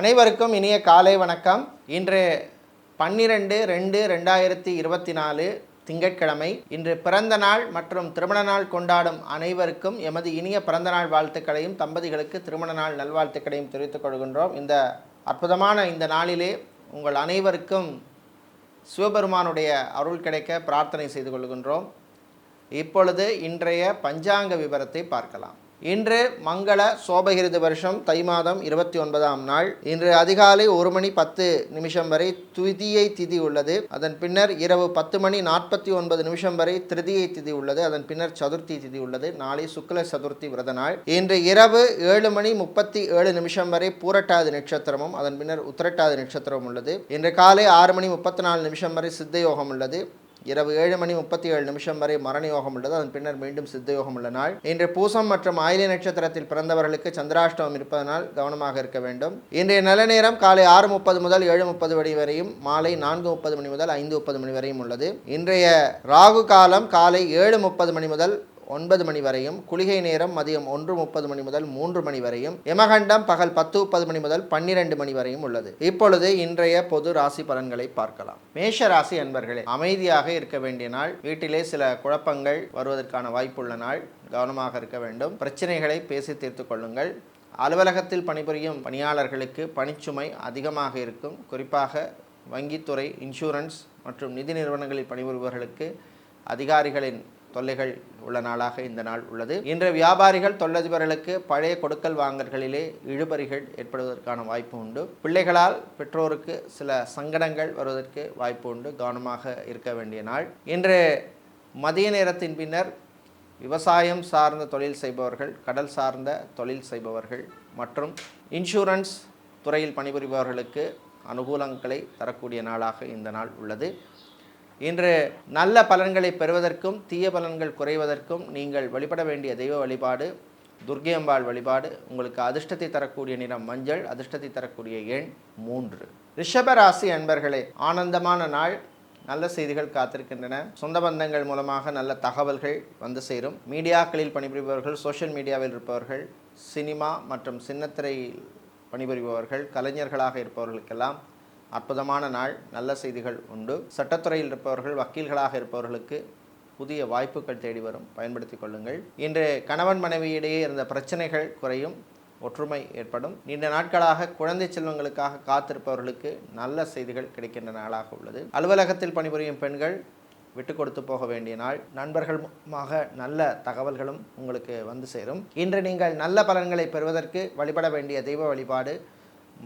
அனைவருக்கும் இனிய காலை வணக்கம். இன்று 12/2/2024 திங்கட்கிழமை. இன்று பிறந்த நாள் மற்றும் திருமண நாள் கொண்டாடும் அனைவருக்கும் எமது இனிய பிறந்த நாள் வாழ்த்துக்களையும் தம்பதிகளுக்கு திருமண நாள் நல்வாழ்த்துக்களையும் தெரிவித்துக் கொள்கின்றோம். இந்த அற்புதமான இந்த நாளிலே உங்கள் அனைவருக்கும் சிவபெருமானுடைய அருள் கிடைக்க பிரார்த்தனை செய்து கொள்கின்றோம். இப்பொழுது இன்றைய பஞ்சாங்க விவரத்தை பார்க்கலாம். இன்று மங்கள சோபகிருது வருஷம் தை மாதம் 29ஆம் நாள். இன்று அதிகாலை 1:10 வரை துதியை திதி உள்ளது. அதன் பின்னர் இரவு 10:49 வரை திருதியை திதி உள்ளது. அதன் பின்னர் சதுர்த்தி திதி உள்ளது. நாளை சுக்ல சதுர்த்தி விரத நாள். இன்று இரவு 7:37 வரை பூரட்டாதி நட்சத்திரமும் அதன் பின்னர் உத்திரட்டாதி நட்சத்திரமும் உள்ளது. இன்று காலை 6:34 வரை சித்த யோகம் உள்ளது. இரவு 7:37 வரை மரண யோகம் உள்ளது. அதன் பின்னர் மீண்டும் சித்த யோகம் உள்ள நாள். இன்று பூசம் மற்றும் ஆயிலை நட்சத்திரத்தில் பிறந்தவர்களுக்கு சந்திராஷ்டமம் இருப்பதனால் கவனமாக இருக்க வேண்டும். இன்றைய நல்ல நேரம் காலை 6:30 முதல் 7:30 வரையும் மாலை 4:30 முதல் 5:30 வரையும் உள்ளது. இன்றைய ராகு காலம் காலை 7:30 முதல் 9 வரையும், குளிகை நேரம் மதியம் 1:30 முதல் 3 வரையும், யமகண்டம் பகல் 10:30 முதல் 12 வரையும் உள்ளது. இப்பொழுது இன்றைய பொது ராசி பலன்களை பார்க்கலாம். மேஷ ராசி அன்பர்களே, அமைதியாக இருக்க வேண்டிய நாள். வீட்டிலே சில குழப்பங்கள் வருவதற்கான வாய்ப்புள்ள நாள். கவனமாக இருக்க வேண்டும். பிரச்சனைகளை பேசி தீர்த்து கொள்ளுங்கள். அலுவலகத்தில் பணிபுரியும் பணியாளர்களுக்கு பணிச்சுமை அதிகமாக இருக்கும். குறிப்பாக வங்கித்துறை, இன்சூரன்ஸ் மற்றும் நிதி நிறுவனங்களில் பணிபுரிபவர்களுக்கு அதிகாரிகளின் தொல்லைகள் உள்ள நாளாக இந்த நாள் உள்ளது. இன்று வியாபாரிகள், தொழிலதிபர்களுக்கு பழைய கொடுக்கல் வாங்கல்களிலே இழுபறிகள் ஏற்படுவதற்கான வாய்ப்பு உண்டு. பிள்ளைகளால் பெற்றோருக்கு சில சங்கடங்கள் வருவதற்கு வாய்ப்பு உண்டு. கவனமாக இருக்க வேண்டிய நாள். இன்று மதிய நேரத்தின் பின்னர் விவசாயம் சார்ந்த தொழில் செய்பவர்கள், கடல் சார்ந்த தொழில் செய்பவர்கள் மற்றும் இன்சூரன்ஸ் துறையில் பணிபுரிபவர்களுக்கு அனுகூலங்களை தரக்கூடிய நாளாக இந்த நாள் உள்ளது. இன்று நல்ல பலன்களை பெறுவதற்கும் தீய பலன்கள் குறைவதற்கும் நீங்கள் வழிபட வேண்டிய தெய்வ வழிபாடு துர்க்கை அம்பாள் வழிபாடு. உங்களுக்கு அதிர்ஷ்டத்தை தரக்கூடிய நிறம் மஞ்சள், அதிர்ஷ்டத்தை தரக்கூடிய எண் 3. ரிஷப ராசி அன்பர்களே, ஆனந்தமான நாள். நல்ல செய்திகள் காத்திருக்கின்றன. சொந்த பந்தங்கள் மூலமாக நல்ல தகவல்கள் வந்து சேரும். மீடியாக்களில் பணிபுரிபவர்கள், சோஷியல் மீடியாவில் இருப்பவர்கள், சினிமா மற்றும் சின்னத்திரையில் பணிபுரிபவர்கள், கலைஞர்களாக இருப்பவர்களுக்கெல்லாம் அற்புதமான நாள். நல்ல செய்திகள் உண்டு. சட்டத்துறையில் இருப்பவர்கள், வக்கீல்களாக இருப்பவர்களுக்கு புதிய வாய்ப்புகள் தேடி வரும். பயன்படுத்தி கொள்ளுங்கள். இன்று கணவன் மனைவியிடையே இருந்த பிரச்சனைகள் குறையும். ஒற்றுமை ஏற்படும். நீண்ட நாட்களாக குழந்தை செல்வங்களுக்காக காத்திருப்பவர்களுக்கு நல்ல செய்திகள் கிடைக்கின்ற நாளாக உள்ளது. அலுவலகத்தில் பணிபுரியும் பெண்கள் விட்டு கொடுத்து போக வேண்டிய நாள். நண்பர்கள் மூலமாக நல்ல தகவல்களும் உங்களுக்கு வந்து சேரும். இன்று நீங்கள் நல்ல பலன்களை பெறுவதற்கு வழிபட வேண்டிய தெய்வ வழிபாடு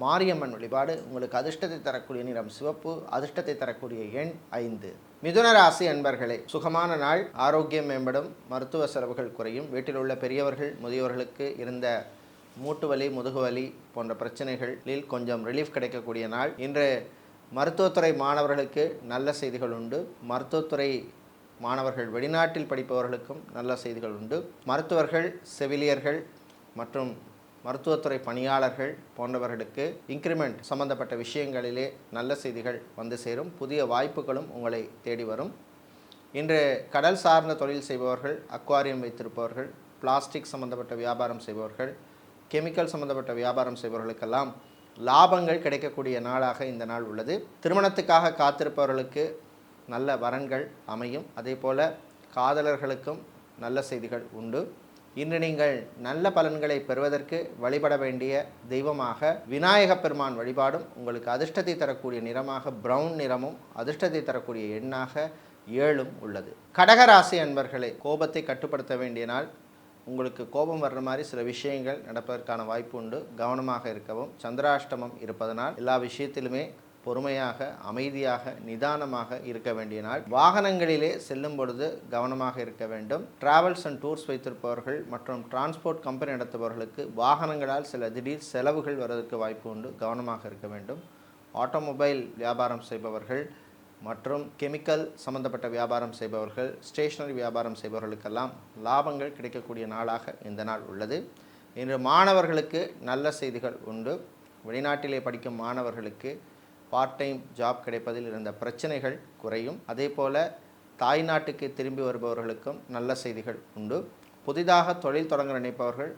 மாரியம்மன் வழிபாடு. உங்களுக்கு அதிர்ஷ்டத்தை தரக்கூடிய நிறம் சிவப்பு, அதிர்ஷ்டத்தை தரக்கூடிய எண் 5. மிதுன ராசி அன்பர்களே, சுகமான நாள். ஆரோக்கியம் மேம்படும். மருத்துவ செலவுகள் குறையும். வீட்டில் உள்ள பெரியவர்கள், முதியவர்களுக்கு இருந்த மூட்டு வலி, முதுகுவலி போன்ற பிரச்சனைகளில் கொஞ்சம் ரிலீஃப் கிடைக்கக்கூடிய நாள். இன்று மருத்துவத்துறை மாணவர்களுக்கு நல்ல செய்திகள் உண்டு. மருத்துவத்துறை மாணவர்கள், வெளிநாட்டில் படிப்பவர்களுக்கும் நல்ல செய்திகள் உண்டு. மருத்துவர்கள், செவிலியர்கள் மற்றும் மருத்துவத்துறை பணியாளர்கள் போன்றவர்களுக்கு இன்க்ரிமெண்ட் சம்பந்தப்பட்ட விஷயங்களிலே நல்ல செய்திகள் வந்து சேரும். புதிய வாய்ப்புகளும் உங்களை தேடி வரும். இன்று கடல் சார்ந்த தொழில் செய்பவர்கள், அக்வாரியம் வைத்திருப்பவர்கள், பிளாஸ்டிக் சம்பந்தப்பட்ட வியாபாரம் செய்பவர்கள், கெமிக்கல் சம்பந்தப்பட்ட வியாபாரம் செய்பவர்களுக்கெல்லாம் லாபங்கள் கிடைக்கக்கூடிய நாளாக இந்த நாள் உள்ளது. திருமணத்துக்காக காத்திருப்பவர்களுக்கு நல்ல வரன்கள் அமையும். அதே போல் காதலர்களுக்கும் நல்ல செய்திகள் உண்டு. இன்று நீங்கள் நல்ல பலன்களை பெறுவதற்கு வழிபட வேண்டிய தெய்வமாக விநாயக பெருமான் வழிபாடும். உங்களுக்கு அதிர்ஷ்டத்தை தரக்கூடிய நிறமாக பிரவுன் நிறமும், அதிர்ஷ்டத்தை தரக்கூடிய எண்ணாக 7 உள்ளது. கடகராசி அன்பர்களே, கோபத்தை கட்டுப்படுத்த வேண்டிய நாள். உங்களுக்கு கோபம் வர்ற மாதிரி சில விஷயங்கள் நடப்பதற்கான வாய்ப்பு உண்டு. கவனமாக இருக்கவும். சந்திராஷ்டமம் இருப்பதனால் எல்லா விஷயத்திலுமே பொறுமையாக, அமைதியாக, நிதானமாக இருக்க வேண்டிய நாள். வாகனங்களிலே செல்லும் பொழுது கவனமாக இருக்க வேண்டும். டிராவல்ஸ் அண்ட் டூர்ஸ் வைத்திருப்பவர்கள் மற்றும் டிரான்ஸ்போர்ட் கம்பெனி நடத்துபவர்களுக்கு வாகனங்களால் சில திடீர் செலவுகள் வருவதற்கு வாய்ப்பு உண்டு. கவனமாக இருக்க வேண்டும். ஆட்டோமொபைல் வியாபாரம் செய்பவர்கள் மற்றும் கெமிக்கல் சம்பந்தப்பட்ட வியாபாரம் செய்பவர்கள், ஸ்டேஷனரி வியாபாரம் செய்பவர்களுக்கெல்லாம் லாபங்கள் கிடைக்கக்கூடிய நாளாக இந்த நாள் உள்ளது. இன்று மாணவர்களுக்கு நல்ல செய்திகள் உண்டு. வெளிநாட்டிலே படிக்கும் மாணவர்களுக்கு பார்ட் டைம் ஜாப் கிடைப்பதில் இருந்த பிரச்சனைகள் குறையும். அதே போல் தாய்நாட்டுக்கு திரும்பி வருபவர்களுக்கும் நல்ல செய்திகள் உண்டு. புதிதாக தொழில் தொடங்க நினைப்பவர்கள்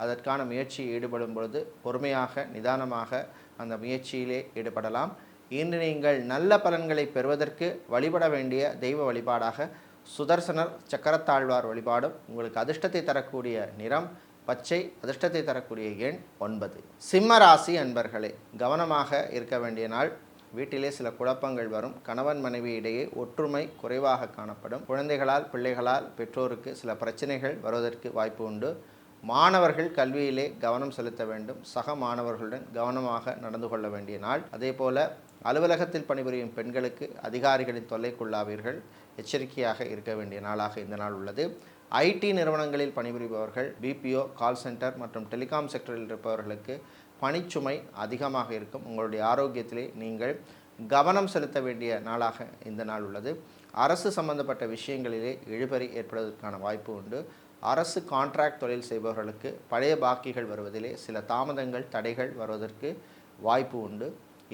அதற்கான முயற்சியை ஈடுபடும் பொழுது பொறுமையாக, நிதானமாக அந்த முயற்சியிலே ஈடுபடலாம். இன்று நீங்கள் நல்ல பலன்களை பெறுவதற்கு வழிபட வேண்டிய தெய்வ வழிபாடாக சுதர்சனர் சக்கரத்தாழ்வார் வழிபாடும், உங்களுக்கு அதிர்ஷ்டத்தை தரக்கூடிய நிறம் பச்சை, அதிர்ஷ்டத்தை தரக்கூடிய எண் 9. சிம்ம ராசி அன்பர்களே, கவனமாக இருக்க வேண்டிய நாள். வீட்டிலே சில குழப்பங்கள் வரும். கணவன் மனைவி இடையே ஒற்றுமை குறைவாக காணப்படும். குழந்தைகளால் பிள்ளைகளால் பெற்றோருக்கு சில பிரச்சனைகள் வருவதற்கு வாய்ப்பு உண்டு. மாணவர்கள் கல்வியிலே கவனம் செலுத்த வேண்டும். சக மாணவர்களுடன் கவனமாக நடந்து கொள்ள வேண்டிய நாள். அதே போல அலுவலகத்தில் பணிபுரியும் பெண்களுக்கு அதிகாரிகளின் தொல்லைக்குள்ளாவீர்கள். எச்சரிக்கையாக இருக்க வேண்டிய நாளாக இந்த நாள் உள்ளது. ஐடி நிறுவனங்களில் பணிபுரிபவர்கள், பிபிஓ, கால் சென்டர் மற்றும் டெலிகாம் செக்டரில் இருப்பவர்களுக்கு பணிச்சுமை அதிகமாக இருக்கும். உங்களுடைய ஆரோக்கியத்திலே நீங்கள் கவனம் செலுத்த வேண்டிய நாளாக இந்த நாள் உள்ளது. அரசு சம்பந்தப்பட்ட விஷயங்களிலே இழுபறி ஏற்படுவதற்கான வாய்ப்பு உண்டு. அரசு கான்ட்ராக்ட் தொழில் செய்பவர்களுக்கு பழைய பாக்கிகள் வருவதிலே சில தாமதங்கள், தடைகள் வருவதற்கு வாய்ப்பு உண்டு.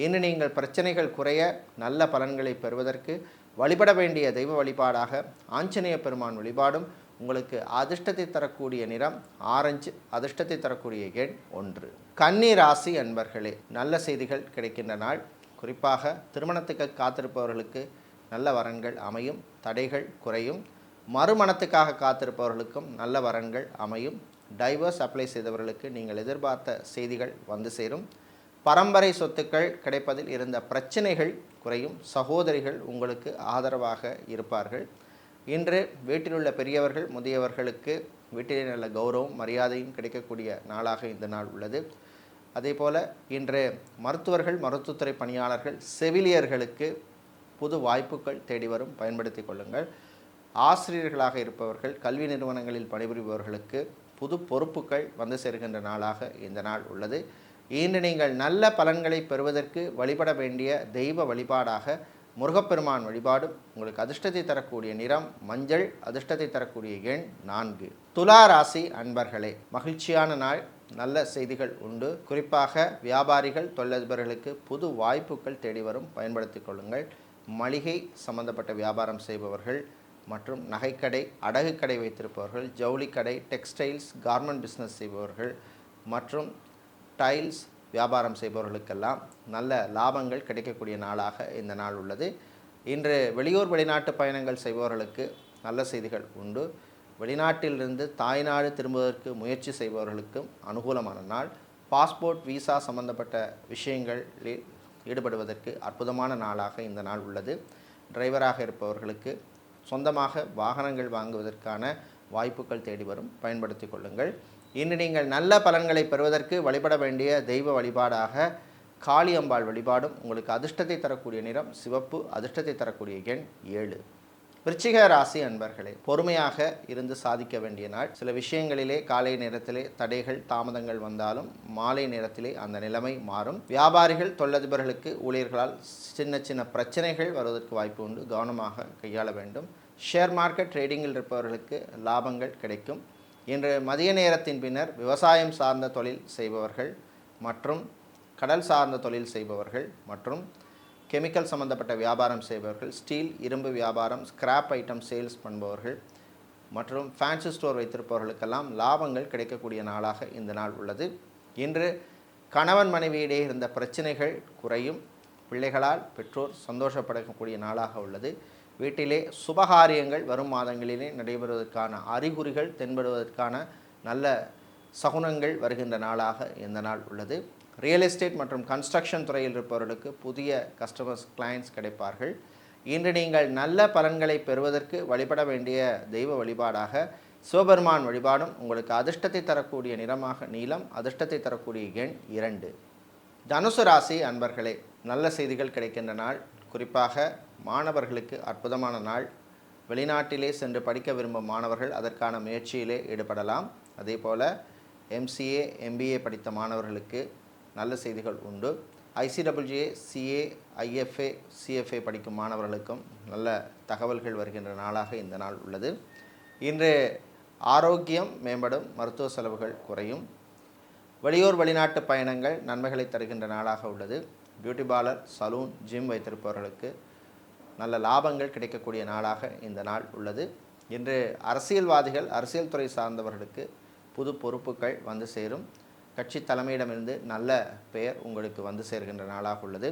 இன்று நீங்கள் பிரச்சனைகள் குறைய நல்ல பலன்களை பெறுவதற்கு வழிபட வேண்டிய தெய்வ வழிபாடாக ஆஞ்சநேய பெருமான் வழிபாடும், உங்களுக்கு அதிர்ஷ்டத்தை தரக்கூடிய நிறம் ஆரஞ்சு, அதிர்ஷ்டத்தை தரக்கூடிய எண் 1. கன்னி ராசி அன்பர்களே, நல்ல செய்திகள் கிடைக்கின்ற நாள். குறிப்பாக திருமணத்துக்கு காத்திருப்பவர்களுக்கு நல்ல வரன்கள் அமையும். தடைகள் குறையும். மறுமணத்துக்காக காத்திருப்பவர்களுக்கும் நல்ல வரன்கள் அமையும். டைவர்ஸ் அப்ளை செய்தவர்களுக்கு நீங்கள் எதிர்பார்த்த செய்திகள் வந்து சேரும். பரம்பரை சொத்துக்கள் கிடைப்பதில் இருந்த பிரச்சனைகள் குறையும். சகோதரிகள் உங்களுக்கு ஆதரவாக இருப்பார்கள். இன்று வீட்டிலுள்ள பெரியவர்கள், முதியவர்களுக்கு வீட்டிலே நல்ல கௌரவம், மரியாதையும் கிடைக்கக்கூடிய நாளாக இந்த நாள் உள்ளது. அதே போல் இன்று மருத்துவர்கள், மருத்துவத்துறை பணியாளர்கள், செவிலியர்களுக்கு புது வாய்ப்புகள் தேடி வரும். பயன்படுத்தி கொள்ளுங்கள். ஆசிரியர்களாக இருப்பவர்கள், கல்வி நிறுவனங்களில் பணிபுரிபவர்களுக்கு புது பொறுப்புகள் வந்து சேர்கின்ற நாளாக இந்த நாள் உள்ளது. இன்று நீங்கள் நல்ல பலன்களை பெறுவதற்கு வழிபட வேண்டிய தெய்வ வழிபாடாக முருகப்பெருமான் வழிபாடும், உங்களுக்கு அதிர்ஷ்டத்தை தரக்கூடிய நிறம் மஞ்சள், அதிர்ஷ்டத்தை தரக்கூடிய எண் 4. துலா ராசி அன்பர்களே, மகிழ்ச்சியான நாள். நல்ல செய்திகள் உண்டு. குறிப்பாக வியாபாரிகள், தொழிலதிபர்களுக்கு புது வாய்ப்புகள் தேடி வரும். பயன்படுத்தி கொள்ளுங்கள். மளிகை சம்பந்தப்பட்ட வியாபாரம் செய்பவர்கள் மற்றும் நகைக்கடை, அடகு கடை வைத்திருப்பவர்கள், ஜவுளி கடை, டெக்ஸ்டைல்ஸ், கார்மெண்ட் பிஸ்னஸ் செய்பவர்கள் மற்றும் டைல்ஸ் வியாபாரம் செய்பவர்களுக்கெல்லாம் நல்ல லாபங்கள் கிடைக்கக்கூடிய நாளாக இந்த நாள் உள்ளது. இன்று வெளியூர் வெளிநாட்டு பயணங்கள் செய்பவர்களுக்கு நல்ல செய்திகள் உண்டு. வெளிநாட்டிலிருந்து தாய்நாடு திரும்புவதற்கு முயற்சி செய்பவர்களுக்கும் அனுகூலமான நாள். பாஸ்போர்ட், விசா சம்பந்தப்பட்ட விஷயங்களில் ஈடுபடுவதற்கு அற்புதமான நாளாக இந்த நாள் உள்ளது. டிரைவராக இருப்பவர்களுக்கு சொந்தமாக வாகனங்கள் வாங்குவதற்கான வாய்ப்புகள் தேடி வரும். பயன்படுத்தி கொள்ளுங்கள். இன்று நீங்கள் நல்ல பலன்களை பெறுவதற்கு வழிபட வேண்டிய தெய்வ வழிபாடாக காளியம்பாள் வழிபாடும், உங்களுக்கு அதிர்ஷ்டத்தை தரக்கூடிய நிறம் சிவப்பு, அதிர்ஷ்டத்தை தரக்கூடிய எண் 7. விருச்சிக ராசி அன்பர்களே, பொறுமையாக இருந்து சாதிக்க வேண்டிய நாள். சில விஷயங்களிலே காலை நேரத்திலே தடைகள், தாமதங்கள் வந்தாலும் மாலை நேரத்திலே அந்த நிலைமை மாறும். வியாபாரிகள், தொழிலதிபர்களுக்கு ஊழியர்களால் சின்ன சின்ன பிரச்சனைகள் வருவதற்கு வாய்ப்பு உண்டு. கவனமாக கையாள வேண்டும். ஷேர் மார்க்கெட் ட்ரேடிங்கில் இருப்பவர்களுக்கு லாபங்கள் கிடைக்கும். இன்று மதிய நேரத்தின் பின்னர் விவசாயம் சார்ந்த தொழில் செய்பவர்கள் மற்றும் கடல் சார்ந்த தொழில் செய்பவர்கள் மற்றும் கெமிக்கல் சம்பந்தப்பட்ட வியாபாரம் செய்பவர்கள், ஸ்டீல், இரும்பு வியாபாரம், ஸ்கிராப் ஐட்டம் சேல்ஸ் பண்ணுபவர்கள் மற்றும் ஃபேன்சி ஸ்டோர் வைத்திருப்பவர்களுக்கெல்லாம் லாபங்கள் கிடைக்கக்கூடிய நாளாக இந்த நாள் உள்ளது. இன்று கணவன் மனைவியிடையே இருந்த பிரச்சனைகள் குறையும். பிள்ளைகளால் பெற்றோர் சந்தோஷப்படக்கூடிய நாளாக உள்ளது. வீட்டிலே சுபகாரியங்கள் வரும் மாதங்களிலே நடைபெறுவதற்கான அறிகுறிகள் தென்படுவதற்கான நல்ல சகுனங்கள் வருகின்ற நாளாக இந்த நாள் உள்ளது. ரியல் எஸ்டேட் மற்றும் கன்ஸ்ட்ரக்ஷன் துறையில் இருப்பவர்களுக்கு புதிய கஸ்டமர்ஸ், கிளையண்ட்ஸ் கிடைப்பார்கள். இன்று நீங்கள் நல்ல பலன்களை பெறுவதற்கு வழிபட வேண்டிய தெய்வ வழிபாடாக சிவபெருமான் வழிபாடும், உங்களுக்கு அதிர்ஷ்டத்தை தரக்கூடிய நிறமாக நீலம், அதிர்ஷ்டத்தை தரக்கூடிய எண் 2. தனுசு ராசி அன்பர்களே, நல்ல செய்திகள் கிடைக்கின்ற நாள். குறிப்பாக மாணவர்களுக்கு அற்புதமான நாள். வெளிநாட்டிலே சென்று படிக்க விரும்பும் மாணவர்கள் அதற்கான முயற்சியிலே ஈடுபடலாம். அதே போல் MCA, MBA படித்த மாணவர்களுக்கு நல்ல செய்திகள் உண்டு. ICWA, CA, IFA, CFA படிக்கும் மாணவர்களுக்கும் நல்ல தகவல்கள் வருகின்ற நாளாக இந்த நாள் உள்ளது. இன்று ஆரோக்கியம் மேம்படும், மருத்துவ செலவுகள் குறையும். வெளியூர் வெளிநாட்டு பயணங்கள் நன்மைகளை தருகின்ற நாளாக உள்ளது. பியூட்டி பார்லர், சலூன், ஜிம் வைத்திருப்பவர்களுக்கு நல்ல லாபங்கள் கிடைக்கக்கூடிய நாளாக இந்த நாள் உள்ளது. இன்று அரசியல்வாதிகள், அரசியல் துறை சார்ந்தவர்களுக்கு புது பொறுப்புகள் வந்து சேரும். கட்சி தலைமையிடமிருந்து நல்ல பெயர் உங்களுக்கு வந்து சேர்கின்ற நாளாக உள்ளது.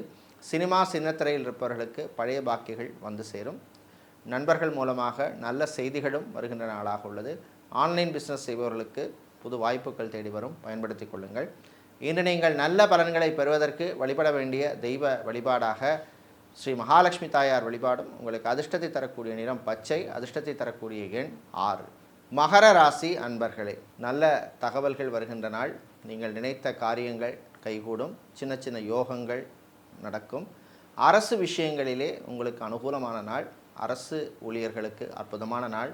சினிமா சின்னத்திரையில் இருப்பவர்களுக்கு பழைய பாக்கிகள் வந்து சேரும். நண்பர்கள் மூலமாக நல்ல செய்திகளும் வருகின்ற நாளாக உள்ளது. ஆன்லைன் பிஸ்னஸ் செய்பவர்களுக்கு புது வாய்ப்புகள் தேடி வரும், பயன்படுத்தி கொள்ளுங்கள். இன்று நீங்கள் நல்ல பலன்களை பெறுவதற்கு வழிபட வேண்டிய தெய்வ வழிபாடாக ஸ்ரீ மகாலட்சுமி தாயார் வழிபாடும் உங்களுக்கு அதிர்ஷ்டத்தை தரக்கூடிய நிறம் பச்சை, அதிர்ஷ்டத்தை தரக்கூடிய எண் 6. மகர ராசி அன்பர்களே, நல்ல தகவல்கள் வருகின்ற நாள். நீங்கள் நினைத்த காரியங்கள் கைகூடும், சின்ன சின்ன யோகங்கள் நடக்கும். அரசு விஷயங்களிலே உங்களுக்கு அனுகூலமான நாள். அரசு ஊழியர்களுக்கு அற்புதமான நாள்.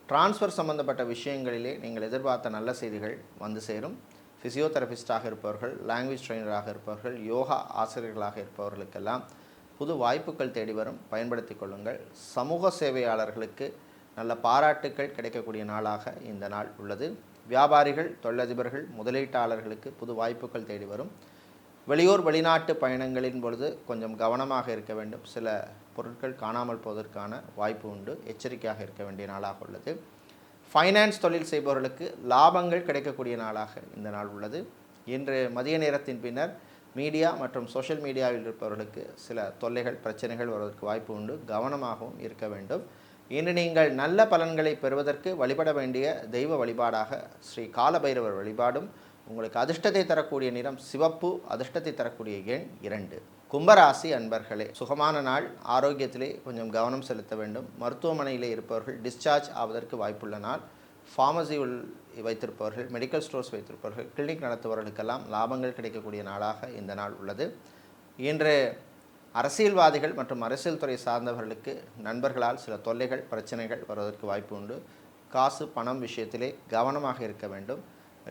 டிரான்ஸ்ஃபர் சம்பந்தப்பட்ட விஷயங்களிலே நீங்கள் எதிர்பார்த்த நல்ல செய்திகள் வந்து சேரும். ஃபிசியோதெரபிஸ்டாக இருப்பவர்கள், லாங்குவேஜ் ட்ரெயினராக இருப்பவர்கள், யோகா ஆசிரியர்களாக இருப்பவர்களுக்கெல்லாம் புது வாய்ப்புகள் தேடி வரும், பயன்படுத்தி கொள்ளுங்கள். சமூக சேவையாளர்களுக்கு நல்ல பாராட்டுக்கள் கிடைக்கக்கூடிய நாளாக இந்த நாள் உள்ளது. வியாபாரிகள், தொழிலதிபர்கள், முதலீட்டாளர்களுக்கு புது வாய்ப்புகள் தேடி வரும். வெளியூர் வெளிநாட்டு பயணங்களின் பொழுது கொஞ்சம் கவனமாக இருக்க வேண்டும். சில பொருட்கள் காணாமல் போவதற்கான வாய்ப்பு உண்டு, எச்சரிக்கையாக இருக்க வேண்டிய நாளாக உள்ளது. ஃபைனான்ஸ் தொழில் செய்பவர்களுக்கு லாபங்கள் கிடைக்கக்கூடிய நாளாக இந்த நாள் உள்ளது. இன்று மதிய நேரத்தின் பின்னர் மீடியா மற்றும் சோஷியல் மீடியாவில் இருப்பவர்களுக்கு சில தொல்லைகள், பிரச்சனைகள் வருவதற்கு வாய்ப்பு உண்டு, கவனமாகவும் இருக்க வேண்டும். இன்று நீங்கள் நல்ல பலன்களை பெறுவதற்கு வழிபட வேண்டிய தெய்வ வழிபாடாக ஸ்ரீ காலபைரவர் வழிபாடும் உங்களுக்கு அதிர்ஷ்டத்தை தரக்கூடிய நிறம் சிவப்பு, அதிர்ஷ்டத்தை தரக்கூடிய எண் 2. கும்பராசி அன்பர்களே, சுகமான நாள். ஆரோக்கியத்திலே கொஞ்சம் கவனம் செலுத்த வேண்டும். மருத்துவமனையிலே இருப்பவர்கள் டிஸ்சார்ஜ் ஆவதற்கு வாய்ப்புள்ள நாள். ஃபார்மசி வைத்திருப்பவர்கள், மெடிக்கல் ஸ்டோர்ஸ் வைத்திருப்பவர்கள், கிளினிக் நடத்துபவர்களுக்கெல்லாம் லாபங்கள் கிடைக்கக்கூடிய நாளாக இந்த நாள் உள்ளது. இன்று அரசியல்வாதிகள் மற்றும் அரசியல் துறை சார்ந்தவர்களுக்கு நண்பர்களால் சில தொல்லைகள், பிரச்சனைகள் வருவதற்கு வாய்ப்பு உண்டு. காசு பணம் விஷயத்திலே கவனமாக இருக்க வேண்டும்.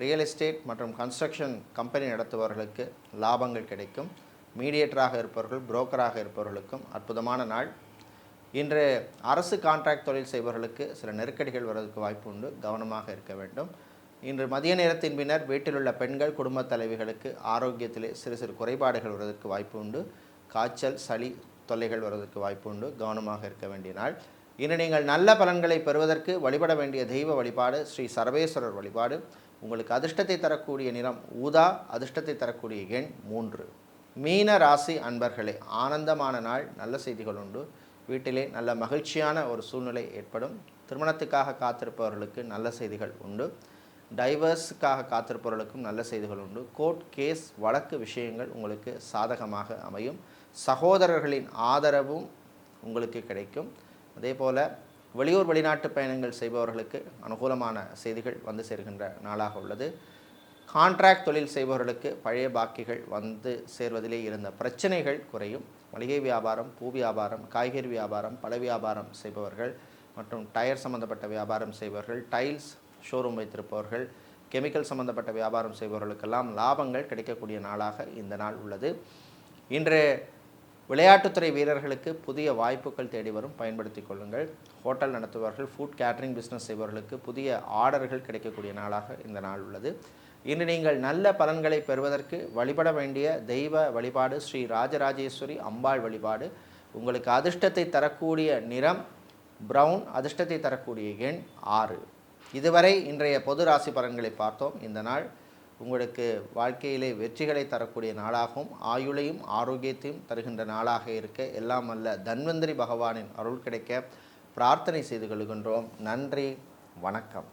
ரியல் எஸ்டேட் மற்றும் கன்ஸ்ட்ரக்ஷன் கம்பெனி நடத்துபவர்களுக்கு லாபங்கள் கிடைக்கும். மீடியேட்டராக இருப்பவர்கள், புரோக்கராக இருப்பவர்களுக்கும் அற்புதமான நாள். இன்று அரசு கான்ட்ராக்ட் தொழில் செய்பவர்களுக்கு சில நெருக்கடிகள் வருவதற்கு வாய்ப்பு உண்டு, கவனமாக இருக்க வேண்டும். இன்று மதிய நேரத்தின் பின்னர் வீட்டிலுள்ள பெண்கள், குடும்பத் தலைவிகளுக்கு ஆரோக்கியத்திலே சிறு சிறு குறைபாடுகள் வருவதற்கு வாய்ப்பு உண்டு. காய்ச்சல், சளி தொல்லைகள் வருவதற்கு வாய்ப்பு உண்டு, கவனமாக இருக்க வேண்டிய நாள். இன்று நீங்கள் நல்ல பலன்களை பெறுவதற்கு வழிபட வேண்டிய தெய்வ வழிபாடு ஸ்ரீ சர்வேஸ்வரர் வழிபாடு. உங்களுக்கு அதிர்ஷ்டத்தை தரக்கூடிய நிறம் ஊதா, அதிர்ஷ்டத்தை தரக்கூடிய எண் 3. மீன ராசி அன்பர்களே, ஆனந்தமான நாள். நல்ல செய்திகள் உண்டு. வீட்டிலே நல்ல மகிழ்ச்சியான ஒரு சூழ்நிலை ஏற்படும். திருமணத்துக்காக காத்திருப்பவர்களுக்கு நல்ல செய்திகள் உண்டு. டைவர்ஸுக்காக காத்திருப்பவர்களுக்கும் நல்ல செய்திகள் உண்டு. கோர்ட் கேஸ் வழக்கு விஷயங்கள் உங்களுக்கு சாதகமாக அமையும். சகோதரர்களின் ஆதரவும் உங்களுக்கு கிடைக்கும். அதே போல் வெளியூர் வெளிநாட்டு பயணங்கள் செய்பவர்களுக்கு அனுகூலமான செய்திகள் வந்து சேர்கின்ற நாளாக உள்ளது. கான்ட்ராக்ட் தொழில் செய்பவர்களுக்கு பழைய பாக்கிகள் வந்து சேர்வதிலே இருந்த பிரச்சனைகள் குறையும். மளிகை வியாபாரம், பூ வியாபாரம், காய்கறி வியாபாரம், பழ வியாபாரம் செய்பவர்கள் மற்றும் டயர் சம்பந்தப்பட்ட வியாபாரம் செய்பவர்கள், டைல்ஸ் ஷோரூம் வைத்திருப்பவர்கள், கெமிக்கல் சம்பந்தப்பட்ட வியாபாரம் செய்பவர்களுக்கெல்லாம் லாபங்கள் கிடைக்கக்கூடிய நாளாக இந்த நாள் உள்ளது. இன்று விளையாட்டுத்துறை வீரர்களுக்கு புதிய வாய்ப்புகள் தேடி வரும், பயன்படுத்தி கொள்ளுங்கள். ஹோட்டல் நடத்துபவர்கள், ஃபுட் கேட்ரிங் பிஸ்னஸ் செய்பவர்களுக்கு புதிய ஆர்டர்கள் கிடைக்கக்கூடிய நாளாக இந்த நாள் உள்ளது. இன்று நீங்கள் நல்ல பலன்களை பெறுவதற்கு வழிபட வேண்டிய தெய்வ வழிபாடு ஸ்ரீ ராஜராஜேஸ்வரி அம்பாள் வழிபாடு. உங்களுக்கு அதிர்ஷ்டத்தை தரக்கூடிய நிறம் பிரவுன், அதிர்ஷ்டத்தை தரக்கூடிய எண் 6. இதுவரை இன்றைய பொது ராசி பலன்களை பார்த்தோம். இந்த நாள் உங்களுக்கு வாழ்க்கையிலே வெற்றிகளை தரக்கூடிய நாளாகவும் ஆயுளையும் ஆரோக்கியத்தையும் தருகின்ற நாளாக இருக்க எல்லாம் அல்ல தன்வந்திரி பகவானின் அருள் கிடைக்க பிரார்த்தனை செய்து கொள்கின்றோம். நன்றி, வணக்கம்.